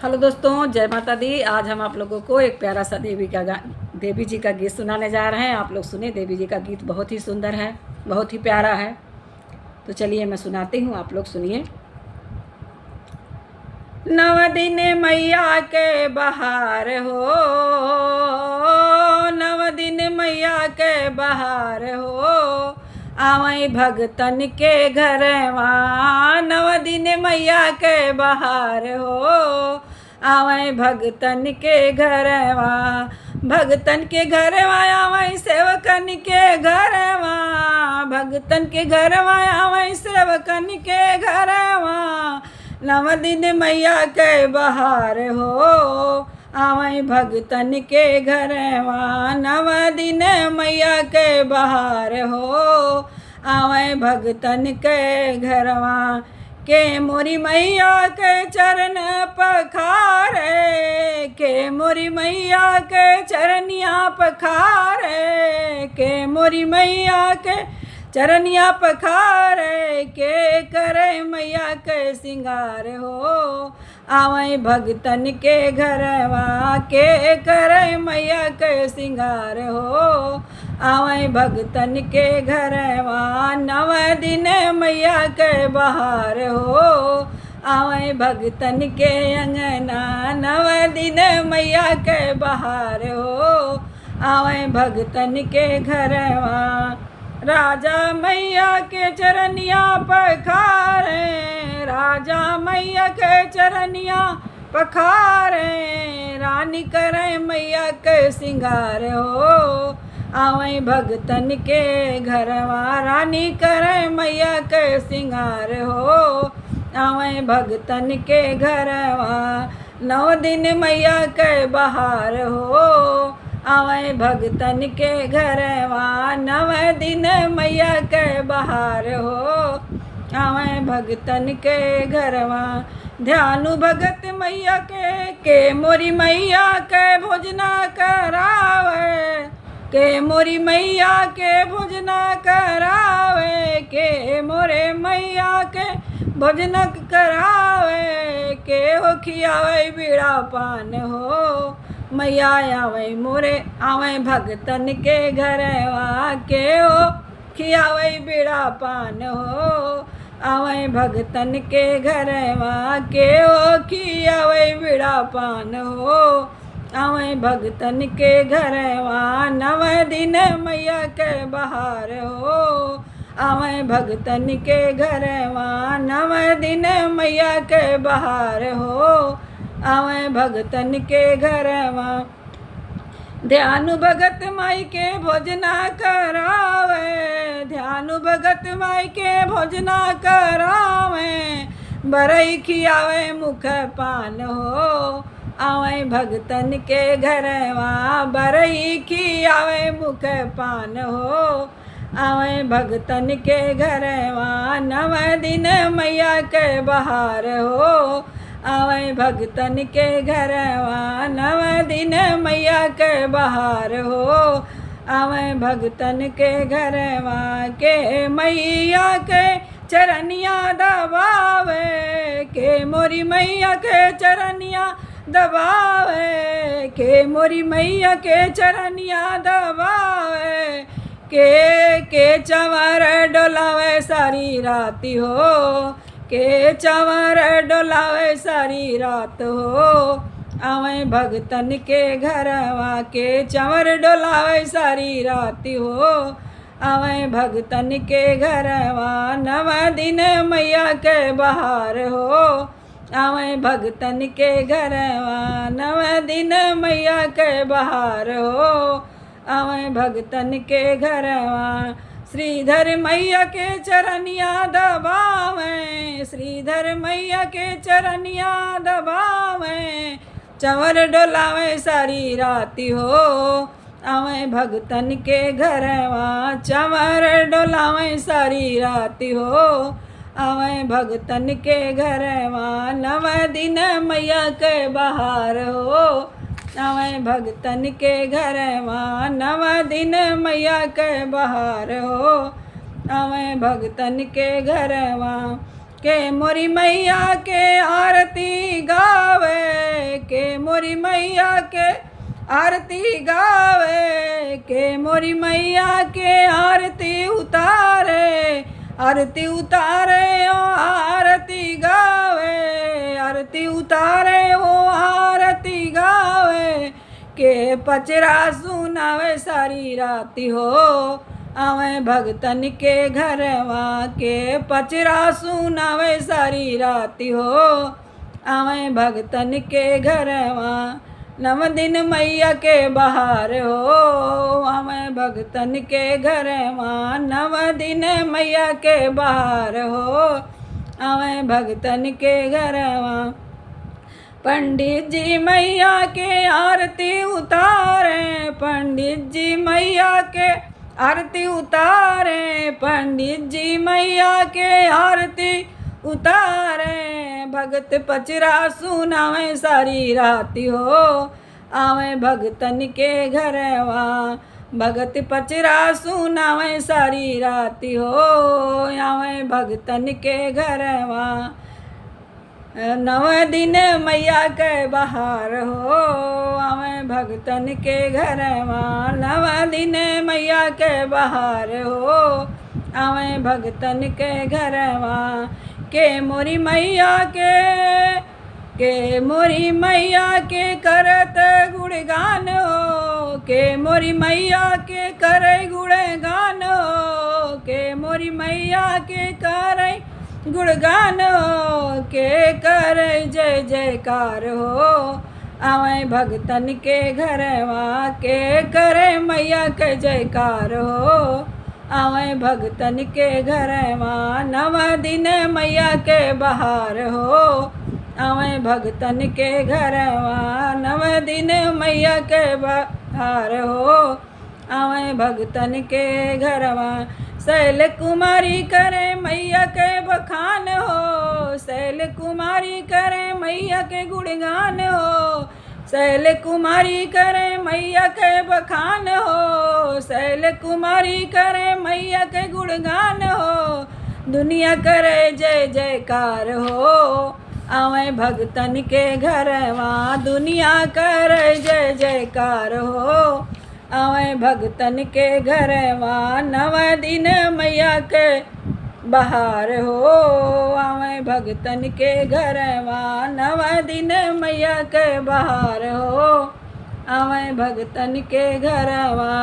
Hello दोस्तों, जय माता दी। आज हम आप लोगों को एक प्यारा सा देवी जी का गीत सुनाने जा रहे हैं। आप लोग सुने, देवी जी का गीत बहुत ही सुंदर है, बहुत ही प्यारा है। तो चलिए मैं सुनाती हूँ, आप लोग सुनिए। नव दिन मैया के बहार हो, नव दिन मैया के बहार हो, आवई भगतन के घरवा। नव दिन मैया के बहार हो, आवई भगतन के घरवा। भगतन के घरवा आवई सेवकन के घरवा, भगतन के घरवा आवई सेवकन के घरवा। नव दिन मैया के बहार हो, आवई भगतन के घरवा। नव दिन मैया के बहार हो, आवई भगतन के घरवा। के मोरी मैया के चरण पखारे, के मोरी मैया के चरनिया पखारे, के मोरी मैया के चरनिया पखारे। के करे मैया के सिंगार हो, आवई भगतन के घरवा। के करे मैया के सिंगार हो, आवई भगतन के घरवा। नव दिन मैया के बहार हो, आवई भगतन के अंगना। नव दिन मैया के बहार हो, आवई भगतन के घरवा। राजा मैया के चरनिया पखारे, राजा मैया के चरनिया पखारे। रानी करे मैया के सिंगार हो, आवई भगतन के घरवा। रानी करे मैया के सिंगार हो, आवई भगतन के घरवा। नौ दिन मैया के बहार हो, आवई भगतन के घरवा। नव दिन मैया के बहार हो, आवई भगतन के घरवा। ध्यानु भगत मैया के मोरी मैया के भोजना करावे, के मोरी मैया के भोजना करावे। के मोरे मैया के भोजन करावे, के हो खियावे बीड़ा पान हो, मैया आवई मोरे आवई भगतन के घरवा। के हो खियावई बीड़ा पान हो, आवई भगतन के घरवा। के हो खियावई बीड़ा पान हो, आवई भगतन के घरवा। नव दिन मैया के बहार हो, आवई भगतन के घरवा। नव दिन मैया के बहार हो, आवई भगतन के घरवा। ध्यानु भगत माई के भोजना करावे, ध्यानु भगत माई के भोजना करावे। बरई खियावे मुख पान हो, आवई भगतन के घरवा। बरई खियावे मुख पान हो, आवई भगतन के घरवा। नव दिन मैया के बहार हो, आवई भगतन के घरवा। नव दिन मैया के बहार हो, आवई भगतन के घरवा। के मैया के चरनिया दबावे, के मोरी मैया के चरनिया दबावे। के मोरी मैया के चरनिया दबावे। के चंवर डोलावे सारी राती हो, के चंवर डोलावे सारी रात हो, आवई भगतन के घरवा। के चंवर डोलावे सारी राती हो, आवई भगतन के घरवा। नव दिन मैया के बहार हो, आवई भगतन के घरवा। नव दिन मैया के बहार हो, आवई भगतन के घरवा। श्रीधर मैया के चरनिया दबावे, श्रीधर मैया के चरनिया दबावे। चंवर डोलावे सारी राती हो, आवई भगतन के घरवा। चंवर डोलावे सारी राती हो, आवई भगतन के घरवा। नव दिन मैया के बहार हो, आवई भगतन के घरवा। नव दिन मैया के बहार हो, आवई भगतन के घरवा। के मोरी मैया के आरती गावे, मोरी मैया के आरती गावे, के मोरी मैया के आरती उतारे, आरती उतारे ओ आरती गावे, आरती उतारे ओ आरती गावे, के पचरा सुनावे सारी राती हो, आवे भगतन के घरवा, के पचरा सुनावे सारी राती हो, आवे भगतन के घरवा। नव दिन मैया के बहार हो, आवे भगतन के घरवा, नव दिन मैया के बहार हो, आवे भगतन के घरवा। पंडित जी मैया के आरती उतारे, पंडित जी मैया के आरती उतारे, पंडित जी मैया के आरती उतारे, भगत पचरा सुनावे सारी राती हो, आवे भगतन के घरवा, भगत पचरा सुनावे सारी राती हो, आवे भगतन के घरवा। नव दिन मैया के बहार हो, आवे भगतन के घरवा, नव दिन मैया के बहार हो, आवे भगतन के घरवा। के मोरी मैया के मोरी मैया के करत गुणगान हो, के मोरी मैया के करे गुणगान हो, के मोरी मैया के करे गुणगान हो, के करे जय जयकार हो, आवे भगतन के घरवा, के करे मैया के जयकार हो, आवे भगतन के घरवा। नव दिन मैया के बहार हो, आवे भगतन के घरवा, नव दिन मैया के बहार हो, आवे भगतन के घरवा। शैल कुमारी करे मैया के बखान हो, शैल कुमारी करे मैया के गुणगान हो, शैल कुमारी करे मैया के बखान हो, शैल कुमारी करे मैया के गुणगान हो, दुनिया करे जय जयकार हो, आवे भगतन के घरवा, दुनिया करे जय जयकार हो, आवे भगतन के घरवा। नव दिन मैया के बहार हो, आवे भगतन के घरवा, नव दिन मैया के बहार हो, आवे भगतन के घरवा।